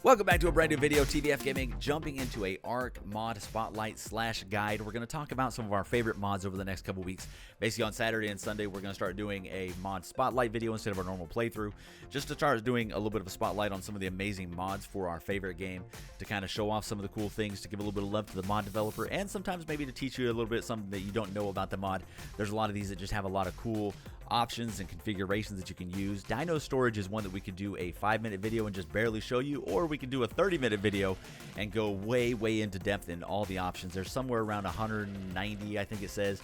Welcome back to a brand new video. TBF Gaming jumping into a ARK mod spotlight / guide. We're going to talk about some of our favorite mods over the next couple weeks. Basically on Saturday and Sunday we're going to start doing a mod spotlight video instead of our normal playthrough, just to start doing a little bit of a spotlight on some of the amazing mods for our favorite game, to kind of show off some of the cool things, to give a little bit of love to the mod developer, and sometimes maybe to teach you a little bit something that you don't know about the mod. There's a lot of these that just have a lot of cool options and configurations that you can use. Dino Storage is one that we could do a 5-minute video and just barely show you, or we could do a 30-minute video and go way into depth in all the options. There's somewhere around 190, I think it says,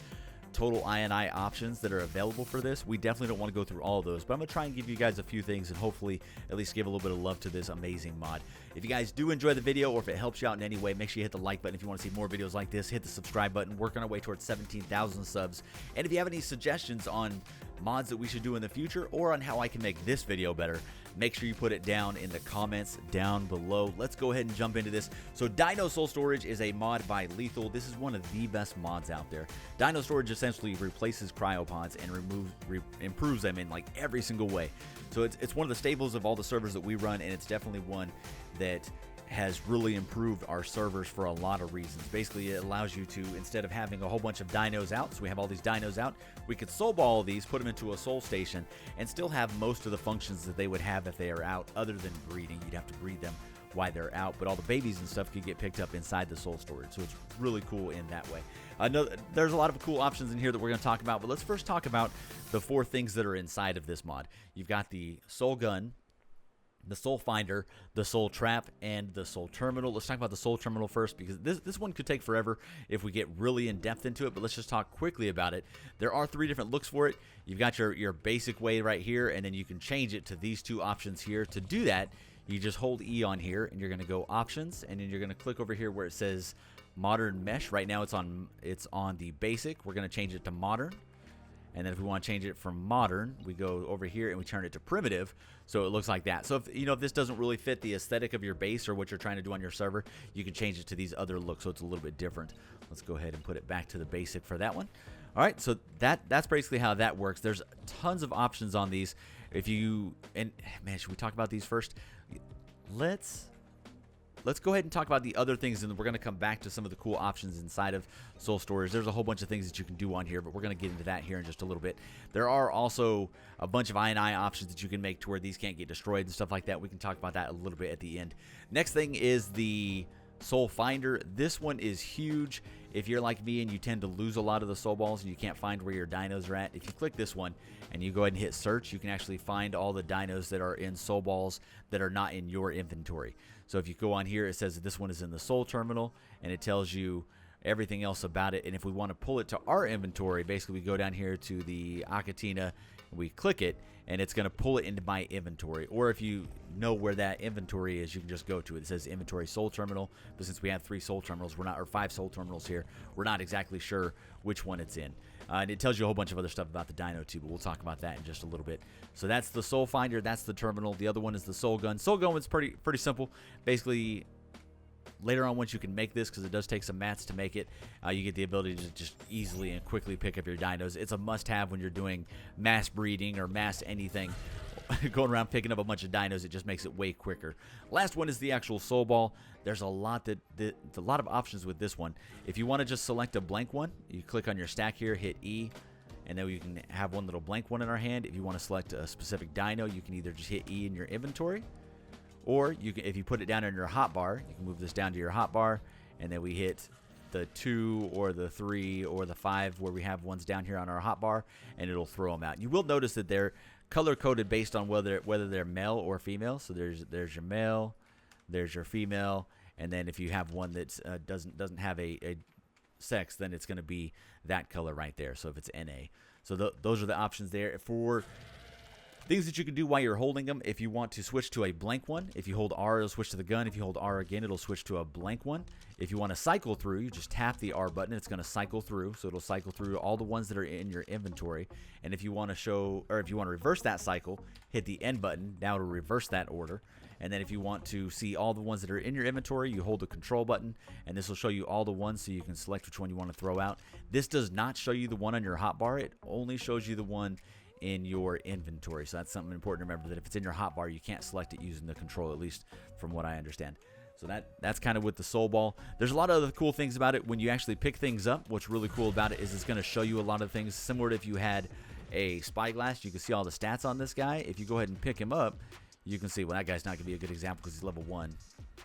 total I&I options that are available for this. We definitely don't want to go through all of those, but I'm going to try and give you guys a few things and hopefully at least give a little bit of love to this amazing mod. If you guys do enjoy the video, or if it helps you out in any way, make sure you hit the like button. If you want to see more videos like this, hit the subscribe button. We're on our way towards 17,000 subs. And if you have any suggestions on mods that we should do in the future, or on how I can make this video better, make sure you put it down in the comments down below. Let's go ahead and jump into this. So Dino Soul Storage is a mod by Lethal. This is one of the best mods out there. Dino Storage essentially replaces cryopods and improves them in like every single way. So it's one of the staples of all the servers that we run, and it's definitely one that has really improved our servers for a lot of reasons. Basically, it allows you to, instead of having a whole bunch of dinos out, so we have all these dinos out, we could soul ball these, put them into a soul station, and still have most of the functions that they would have if they are out, other than breeding. You'd have to breed them while they're out, but all the babies and stuff could get picked up inside the soul storage, so it's really cool in that way. There's a lot of cool options in here that we're going to talk about, but let's first talk about the 4 things that are inside of this mod. You've got the soul gun, the soul finder, the soul trap, and the soul terminal. Let's talk about the soul terminal first, because this one could take forever if we get really in depth into it, but let's just talk quickly about it. There are 3 different looks for it. You've got your basic way right here, and then you can change it to these 2 options here. To do that, you just hold E on here, and you're going to go options, and then you're going to click over here where it says modern mesh. Right now it's on the basic. We're going to change it to modern. And then if we want to change it from modern, we go over here and we turn it to primitive, so it looks like that. So if this doesn't really fit the aesthetic of your base or what you're trying to do on your server, you can change it to these other looks, so it's a little bit different. Let's go ahead and put it back to the basic for that one. All right, so that's basically how that works. There's tons of options on these. Man, should we talk about these first? Let's go ahead and talk about the other things, and then we're going to come back to some of the cool options inside of Soul Storage. There's a whole bunch of things that you can do on here, but we're going to get into that here in just a little bit. There are also a bunch of I&I options that you can make to where these can't get destroyed and stuff like that. We can talk about that a little bit at the end. Next thing is the Soul Finder. This one is huge. If you're like me and you tend to lose a lot of the soul balls and you can't find where your dinos are at, if you click this one and you go ahead and hit search, you can actually find all the dinos that are in soul balls that are not in your inventory. So if you go on here, it says that this one is in the soul terminal, and it tells you everything else about it. And if we want to pull it to our inventory, basically we go down here to the Akatina, and we click it, and it's going to pull it into my inventory. Or if you know where that inventory is, you can just go to it. It says inventory soul terminal, but since we have 3 soul terminals, or 5 soul terminals here, we're not exactly sure which one it's in. And it tells you a whole bunch of other stuff about the dino too, but we'll talk about that in just a little bit. So that's the soul finder, that's the terminal. The other one is the soul gun. Soul gun is pretty simple. Basically, later on, once you can make this, because it does take some mats to make it, you get the ability to just easily and quickly pick up your dinos. It's a must-have when you're doing mass breeding or mass anything. Going around picking up a bunch of dinos, it just makes it way quicker. Last one is the actual soul ball. There's a lot of options with this one. If you want to just select a blank one, you click on your stack here, hit E, and then you can have one little blank one in our hand. If you want to select a specific dino, you can either just hit E in your inventory, or you can, if you put it down in your hotbar, you can move this down to your hotbar, and then we hit the 2 or the 3 or the 5 where we have ones down here on our hotbar, and it'll throw them out. You will notice that they're color coded based on whether they're male or female. So there's your male, there's your female, and then if you have one that doesn't have a sex, then it's going to be that color right there. So if it's NA, so those are the options there for things that you can do while you're holding them. If you want to switch to a blank one, if you hold R, it'll switch to the gun. If you hold R again, it'll switch to a blank one. If you want to cycle through, you just tap the R button. It's going to cycle through, so it'll cycle through all the ones that are in your inventory. And if you want to if you want to reverse that cycle, hit the N button. Now it'll reverse that order. And then if you want to see all the ones that are in your inventory, you hold the control button, and this will show you all the ones so you can select which one you want to throw out. This does not show you the one on your hotbar. It only shows you the one in your inventory. So that's something important to remember, that if it's in your hotbar, you can't select it using the control, at least from what I understand. So that's kind of with the soul ball. There's a lot of other cool things about it. When you actually pick things up, what's really cool about it is it's going to show you a lot of things similar to if you had a spyglass. You can see all the stats on this guy. If you go ahead and pick him up, you can see, well, that guy's not going to be a good example because he's level 1.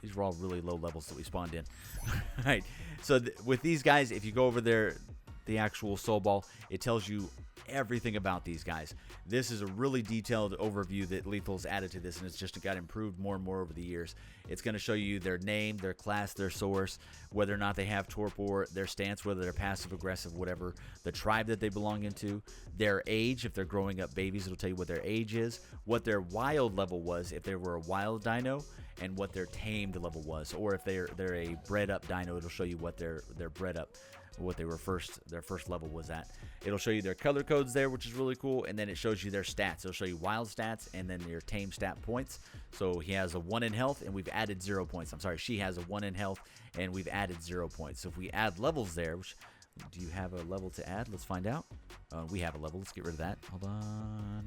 These were all really low levels that we spawned in. All right. So with these guys, if you go over there, the actual soul ball, it tells you everything about these guys. This is a really detailed overview that Lethal's added to this, and it's just got improved more and more over the years. It's going to show you their name, their class, their source, whether or not they have torpor, their stance, whether they're passive aggressive, whatever, the tribe that they belong into, their age. If they're growing up babies, it'll tell you what their age is, what their wild level was if they were a wild dino, and what their tamed level was. Or if they're a bred up dino, it'll show you what they're bred up, what they were their first level was at. It'll show you their color codes there, which is really cool, and then it shows you their stats. It'll show you wild stats and then your tame stat points. So he has a 1 in health, and we've added 0 points. I'm sorry, she has a 1 in health, and we've added 0 points. So if we add levels there, which, do you have a level to add? Let's find out. We have a level. Let's get rid of that. Hold on.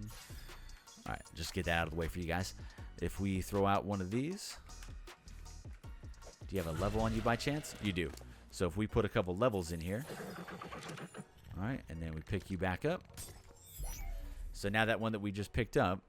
All right, just get that out of the way for you guys. If we throw out one of these, do you have a level on you by chance? You do. So if we put a couple levels in here, all right, and then we pick you back up. So now that one that we just picked up,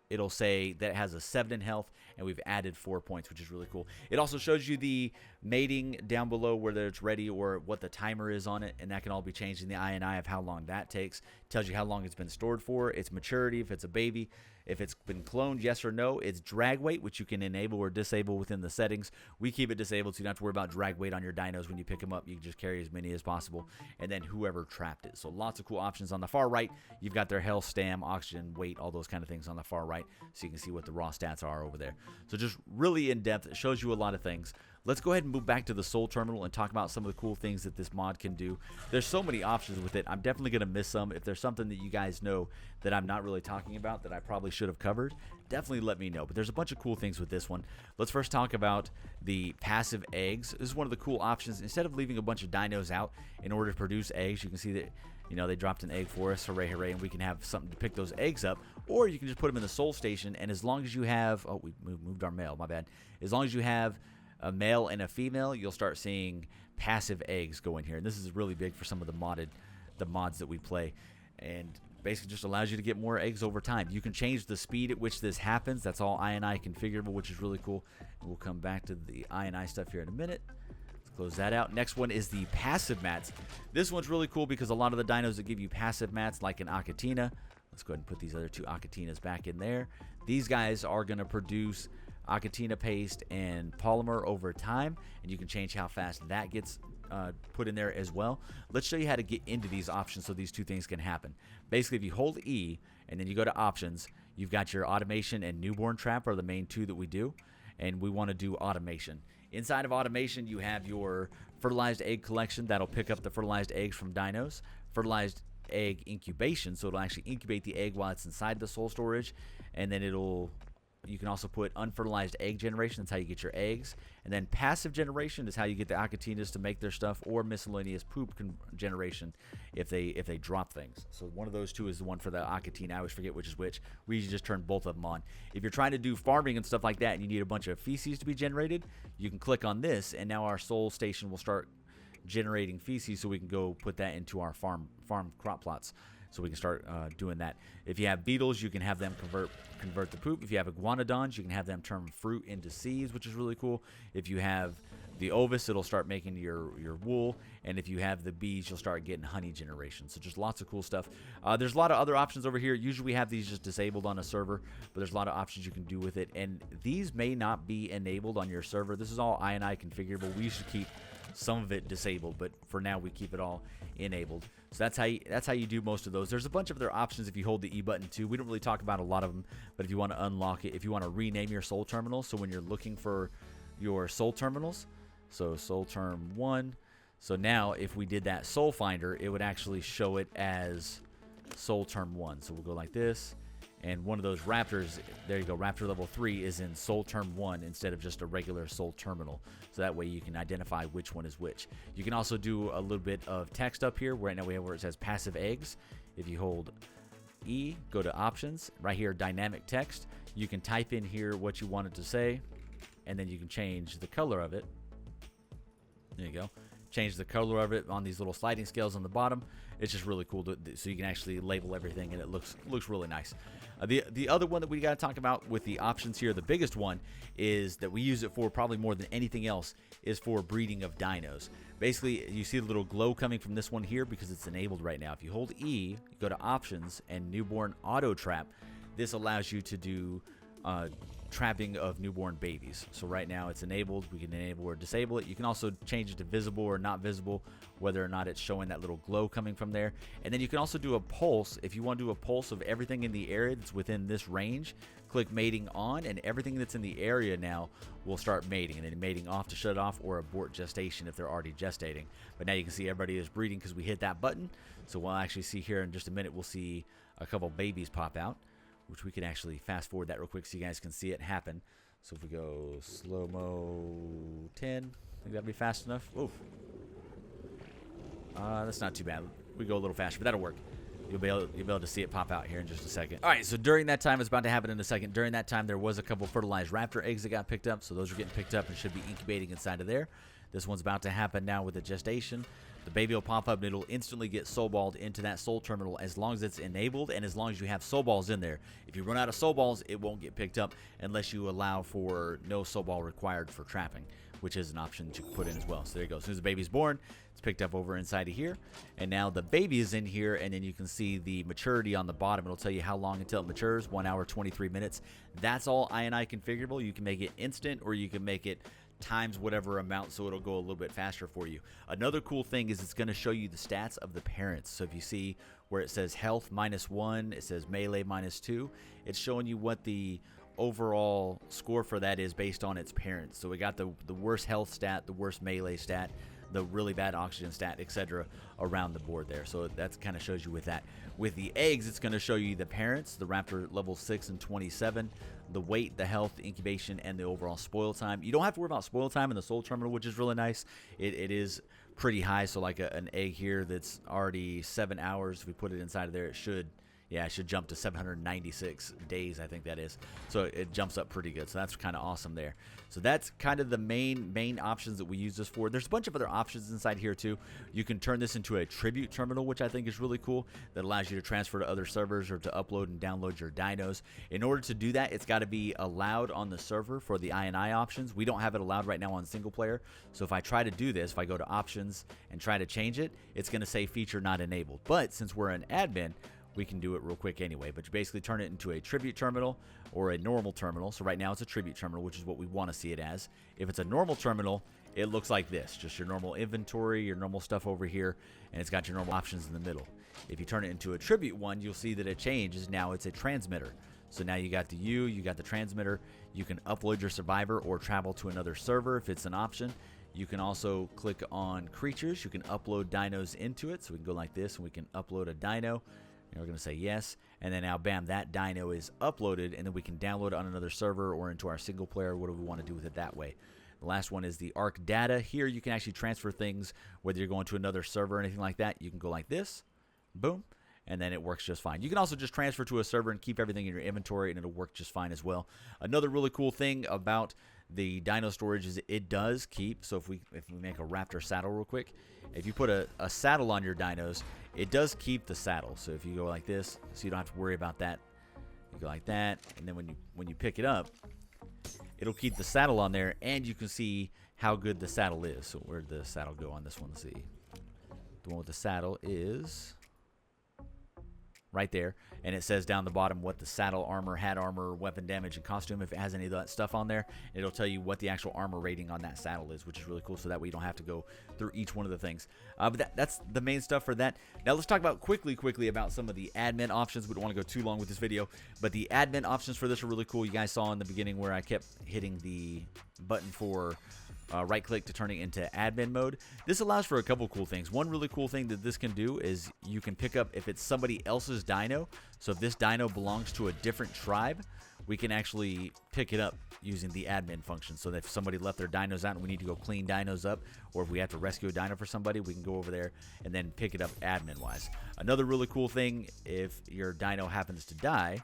it'll say that it has a 7 in health, and we've added 4 points, which is really cool. It also shows you the mating down below, whether it's ready or what the timer is on it, and that can all be changed in the INI of how long that takes. It tells you how long it's been stored for, its maturity, if it's a baby, if it's been cloned, yes or no. It's drag weight, which you can enable or disable within the settings. We keep it disabled, so you don't have to worry about drag weight on your dinos when you pick them up. You can just carry as many as possible, and then whoever trapped it. So lots of cool options. On the far right, you've got their health, stam, oxygen, weight, all those kind of things on the far right, so you can see what the raw stats are over there. So just really in-depth. It shows you a lot of things. Let's go ahead and move back to the Soul Terminal and talk about some of the cool things that this mod can do. There's so many options with it. I'm definitely going to miss some. If there's something that you guys know that I'm not really talking about that I probably should have covered, definitely let me know. But there's a bunch of cool things with this one. Let's first talk about the passive eggs. This is one of the cool options. Instead of leaving a bunch of dinos out in order to produce eggs, you can see that, you know, they dropped an egg for us. Hooray, hooray. And we can have something to pick those eggs up. Or you can just put them in the Soul Station. And as long as you have... Oh, we moved our male. My bad. As long as you have a male and a female, you'll start seeing passive eggs go in here. And this is really big for some of the mods that we play. And basically just allows you to get more eggs over time. You can change the speed at which this happens. That's all INI configurable, which is really cool. And we'll come back to the INI stuff here in a minute. Let's close that out. Next one is the passive mats. This one's really cool because a lot of the dinos that give you passive mats, like an Akatina. Let's go ahead and put these other two Akatinas back in there. These guys are going to produce Akatina paste and polymer over time, and you can change how fast that gets put in there as well. Let's show you how to get into these options so these two things can happen. Basically, if you hold E and then you go to options, you've got your automation and newborn trap are the main two that we do, and we want to do automation. Inside of automation, you have your fertilized egg collection that'll pick up the fertilized eggs from dinos, fertilized egg incubation, so it'll actually incubate the egg while it's inside the soul storage, and then you can also put unfertilized egg generation. That's how you get your eggs. And then passive generation is how you get the Akatinas to make their stuff, or miscellaneous poop generation if they drop things. So one of those two is the one for the Akatina. I always forget which is which. We usually just turn both of them on. If you're trying to do farming and stuff like that and you need a bunch of feces to be generated, you can click on this, and now our soul station will start generating feces so we can go put that into our farm crop plots. So we can start doing that. If you have beetles, you can have them convert the poop. If you have iguanodons, you can have them turn fruit into seeds, which is really cool. If you have the ovis, it'll start making your wool. And if you have the bees, you'll start getting honey generation. So just lots of cool stuff. There's a lot of other options over here. Usually we have these just disabled on a server, but there's a lot of options you can do with it. And these may not be enabled on your server. This is all INI configurable. We should keep some of it disabled, but for now we keep it all enabled. So that's how you do most of those. There's a bunch of other options if you hold the E button too. We don't really talk about a lot of them, but if you want to unlock it, if you want to rename your soul terminal, so when you're looking for your soul terminals, so soul term 1, so now if we did that soul finder, it would actually show it as soul term 1. So we'll go like this, and one of those raptors, there you go, raptor level 3 is in soul term 1 instead of just a regular soul terminal. So that way you can identify which one is which. You can also do a little bit of text up here. Right now we have where it says passive eggs. If you hold E, go to options, right here, dynamic text. You can type in here what you want it to say, and then you can change the color of it. There you go. Change the color of it on these little sliding scales on the bottom. It's just really cool so you can actually label everything, and it looks really nice. The other one that we got to talk about with the options here, the biggest one is that we use it for probably more than anything else is for breeding of dinos. Basically, you see the little glow coming from this one here because it's enabled right now. If you hold E, you go to options and newborn auto trap. This allows you to do trapping of newborn babies. So right now it's enabled. We can enable or disable it. You can also change it to visible or not visible, whether or not it's showing that little glow coming from there. And then you can also do a pulse. If you want to do a pulse of everything in the area that's within this range, click mating on, and everything that's in the area now will start mating, and then mating off to shut it off, or abort gestation if they're already gestating. But now you can see everybody is breeding because we hit that button. So we'll actually see here in just a minute, we'll see a couple babies pop out, which we can actually fast forward that real quick so you guys can see it happen. So if we go slow-mo 10, I think that'd be fast enough. Oof. That's not too bad. We go a little faster, but that'll work. You'll be able to see it pop out here in just a second. All right, so during that time, it's about to happen in a second. During that time, there was a couple fertilized raptor eggs that got picked up, so those are getting picked up and should be incubating inside of there. This one's about to happen now with the gestation. The baby will pop up and it'll instantly get soul balled into that soul terminal as long as it's enabled and as long as you have soul balls in there. If you run out of soul balls, it won't get picked up unless you allow for no soul ball required for trapping, which is an option to put in as well. So there you go. As soon as the baby's born, it's picked up over inside of here. And now the baby is in here, and then you can see the maturity on the bottom. It'll tell you how long until it matures, 1 hour, 23 minutes. That's all INI configurable. You can make it instant or you can make it times whatever amount, so it'll go a little bit faster for you. Another cool thing is it's going to show you the stats of the parents. So if you see where it says health -1, it says melee -2, it's showing you what the overall score for that is based on its parents. So we got the worst health stat, the worst melee stat, the really bad oxygen stat, etc. around the board there. So that kind of shows you with that. With the eggs, it's going to show you the parents, the raptor level 6 and 27, the weight, the health, the incubation, and the overall spoil time. You don't have to worry about spoil time in the soul terminal, which is really nice. It is pretty high. So like an egg here that's already 7 hours, if we put it inside of there, it should jump to 796 days, I think that is. So it jumps up pretty good. So that's kind of awesome there. So that's kind of the main options that we use this for. There's a bunch of other options inside here too. You can turn this into a tribute terminal, which I think is really cool. That allows you to transfer to other servers or to upload and download your dinos. In order to do that, it's got to be allowed on the server for the INI options. We don't have it allowed right now on single player. So if I try to do this, if I go to options and try to change it, it's going to say feature not enabled. But since we're an admin, we can do it real quick anyway. But you basically turn it into a tribute terminal or a normal terminal. So right now it's a tribute terminal, which is what we want to see it as. If it's a normal terminal, it looks like this. Just your normal inventory, your normal stuff over here, and it's got your normal options in the middle. If you turn it into a tribute one, you'll see that it changes. Now it's a transmitter. So now you got the U, you got the transmitter. You can upload your survivor or travel to another server if it's an option. You can also click on creatures. You can upload dinos into it. So we can go like this and we can upload a dino. And we're going to say yes, and then now bam, that dino is uploaded, and then we can download it on another server or into our single player. What do we want to do with it that way? The last one is the ARC data. Here you can actually transfer things, whether you're going to another server or anything like that. You can go like this, boom, and then it works just fine. You can also just transfer to a server and keep everything in your inventory, and it'll work just fine as well. Another really cool thing about the dino storage is it does keep. So if we make a raptor saddle real quick, if you put a saddle on your dinos, it does keep the saddle. So if you go like this, so you don't have to worry about that. You go like that, and then when you pick it up, it'll keep the saddle on there, and you can see how good the saddle is. So where'd the saddle go on this one? Let's see. The one with the saddle is right there, and it says down the bottom what the saddle, armor, hat armor, weapon damage, and costume, if it has any of that stuff on there. It'll tell you what the actual armor rating on that saddle is, which is really cool, so that way you don't have to go through each one of the things. But that's the main stuff for that. Now let's talk about quickly about some of the admin options. We don't want to go too long with this video, but the admin options for this are really cool. You guys saw in the beginning where I kept hitting the button for right click to turn it into admin mode. This allows for a couple cool things. One really cool thing that this can do is you can pick up if it's somebody else's dino. So if this dino belongs to a different tribe, we can actually pick it up using the admin function. So that if somebody left their dinos out and we need to go clean dinos up, or if we have to rescue a dino for somebody, we can go over there and then pick it up admin-wise. Another really cool thing, if your dino happens to die,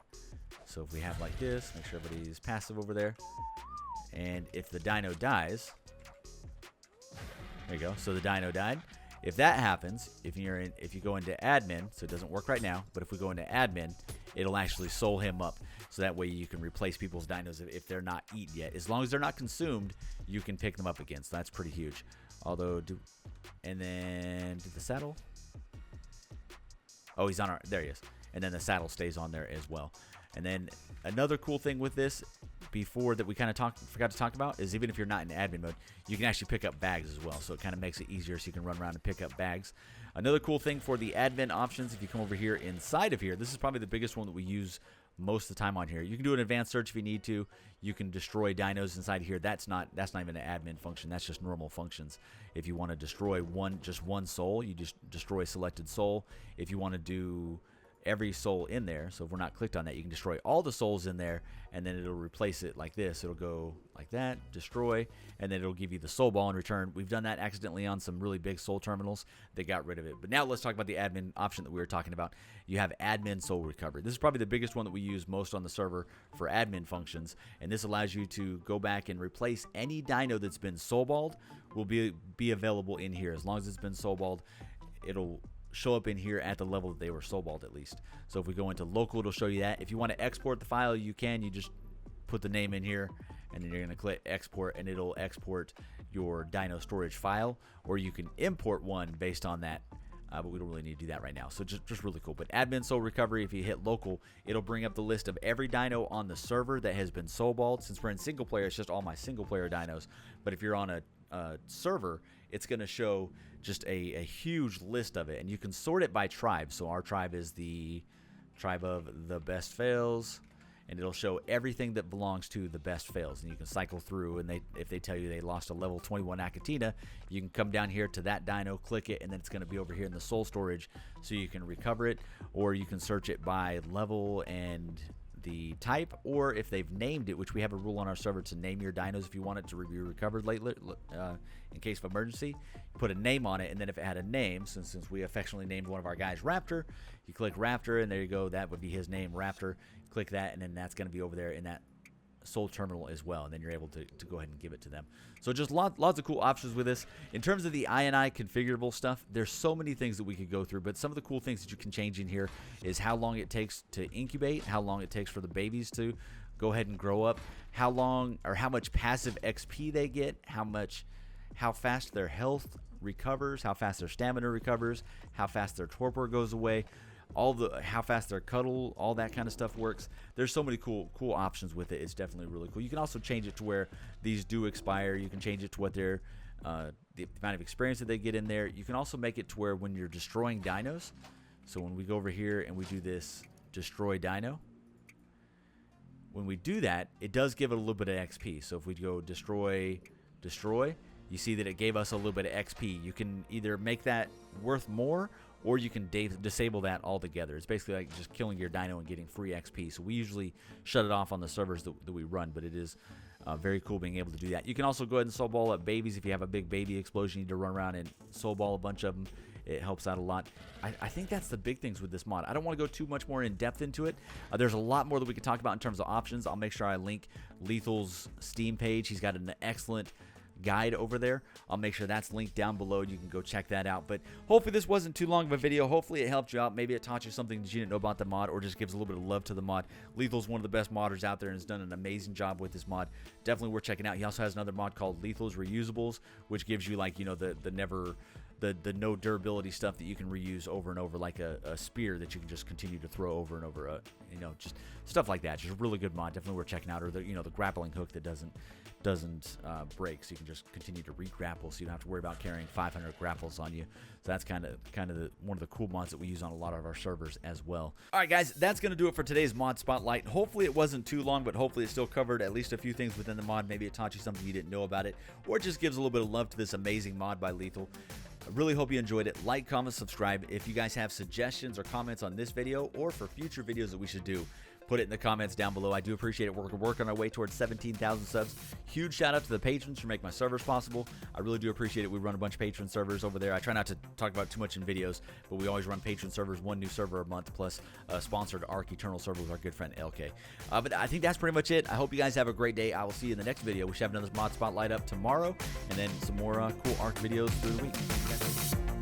so if we have like this, make sure everybody's passive over there, and if the dino dies, there you go, so the dino died. If that happens, if you go into admin, so it doesn't work right now, but if we go into admin, it'll actually soul him up. So that way you can replace people's dinos if they're not eaten yet. As long as they're not consumed, you can pick them up again. So that's pretty huge. Although, and then the saddle. Oh, he's on our, there he is. And then the saddle stays on there as well. And then another cool thing with this, before that we kind of forgot to talk about, is even if you're not in admin mode, you can actually pick up bags as well. So it kind of makes it easier so you can run around and pick up bags. Another cool thing for the admin options, if you come over here inside of here, this is probably the biggest one that we use most of the time on here. You can do an advanced search if you need to. You can destroy dinos inside here. That's not even an admin function. That's just normal functions. If you want to destroy just one soul, you just destroy selected soul. If you want to do every soul in there, so if we're not clicked on that, you can destroy all the souls in there, and then it'll replace it like this. It'll go like that, destroy, and then it'll give you the soul ball in return. We've done that accidentally on some really big soul terminals. They got rid of it. But now let's talk about the admin option that we were talking about. You have admin soul recovery. This is probably the biggest one that we use most on the server for admin functions, and this allows you to go back and replace any dino that's been soul balled. Will be available in here. As long as it's been soul balled, it'll show up in here at the level that they were soul balled at least. So if we go into local, it'll show you that. If you want to export the file, you can. You just put the name in here, and then you're going to click export, and it'll export your Dino storage file, or you can import one based on that. But we don't really need to do that right now. So just really cool. But admin soul recovery, if you hit local, it'll bring up the list of every dino on the server that has been soul balled. Since we're in single player, it's just all my single player dinos. But if you're on a server, it's going to show just a huge list of it, and you can sort it by tribe. So our tribe is the tribe of the best fails, and it'll show everything that belongs to the best fails, and you can cycle through, and if they tell you they lost a level 21 Akatina, you can come down here to that dino, click it, and then it's going to be over here in the soul storage, so you can recover it, or you can search it by level and the type, or if they've named it, which we have a rule on our server to name your dinos if you want it to be recovered lately, in case of emergency. You put a name on it, and then if it had a name, since we affectionately named one of our guys Raptor, you click Raptor, and there you go. That would be his name, Raptor. Click that, and then that's going to be over there in that soul terminal as well, and then you're able to go ahead and give it to them. So just lots of cool options with this. In terms of the INI configurable stuff, there's so many things that we could go through, but some of the cool things that you can change in here is how long it takes to incubate, how long it takes for the babies to go ahead and grow up, how long or how much passive XP they get, how fast their health recovers, how fast their stamina recovers, how fast their torpor goes away, how fast their cuddle, all that kind of stuff works. There's so many cool options with it. It's definitely really cool. You can also change it to where these do expire. You can change it to what their the amount of experience that they get in there. You can also make it to where when you're destroying dinos, so when we go over here and we do this destroy dino, when we do that, it does give it a little bit of XP. So if we go destroy, you see that it gave us a little bit of XP. You can either make that worth more, or you can disable that altogether. It's basically like just killing your dino and getting free XP. So we usually shut it off on the servers that we run, but it is very cool being able to do that. You can also go ahead and soul ball up babies. If you have a big baby explosion, you need to run around and soul ball a bunch of them. It helps out a lot. I think that's the big things with this mod. I don't want to go too much more in depth into it. There's a lot more that we can talk about in terms of options. I'll make sure I link Lethal's Steam page. He's got an excellent guide over there. I'll make sure that's linked down below. You can go check that out. But hopefully this wasn't too long of a video. Hopefully it helped you out. Maybe it taught you something that you didn't know about the mod, or just gives a little bit of love to the mod. Lethal's one of the best modders out there and has done an amazing job with this mod. Definitely worth checking out. He also has another mod called Lethal's Reusables, which gives you, like, you know, the no durability stuff that you can reuse over and over, like a spear that you can just continue to throw over and over, you know, just stuff like that. Just a really good mod. Definitely worth checking out. Or the grappling hook that doesn't break, so you can just continue to re-grapple, so you don't have to worry about carrying 500 grapples on you. So that's kind of one of the cool mods that we use on a lot of our servers as well. All right, guys, that's going to do it for today's mod spotlight. Hopefully it wasn't too long, but hopefully it still covered at least a few things within the mod. Maybe it taught you something you didn't know about it, or it just gives a little bit of love to this amazing mod by Lethal. I really hope you enjoyed it. Like, comment, subscribe. If you guys have suggestions or comments on this video or for future videos that we should do, put it in the comments down below. I do appreciate it. We're working our way towards 17,000 subs. Huge shout out to the patrons for making my servers possible. I really do appreciate it. We run a bunch of patron servers over there. I try not to talk about too much in videos, but we always run patron servers, one new server a month, plus a sponsored Arc Eternal server with our good friend LK. But I think that's pretty much it. I hope you guys have a great day. I will see you in the next video. We should have another mod spotlight up tomorrow, and then some more cool Arc videos through the week.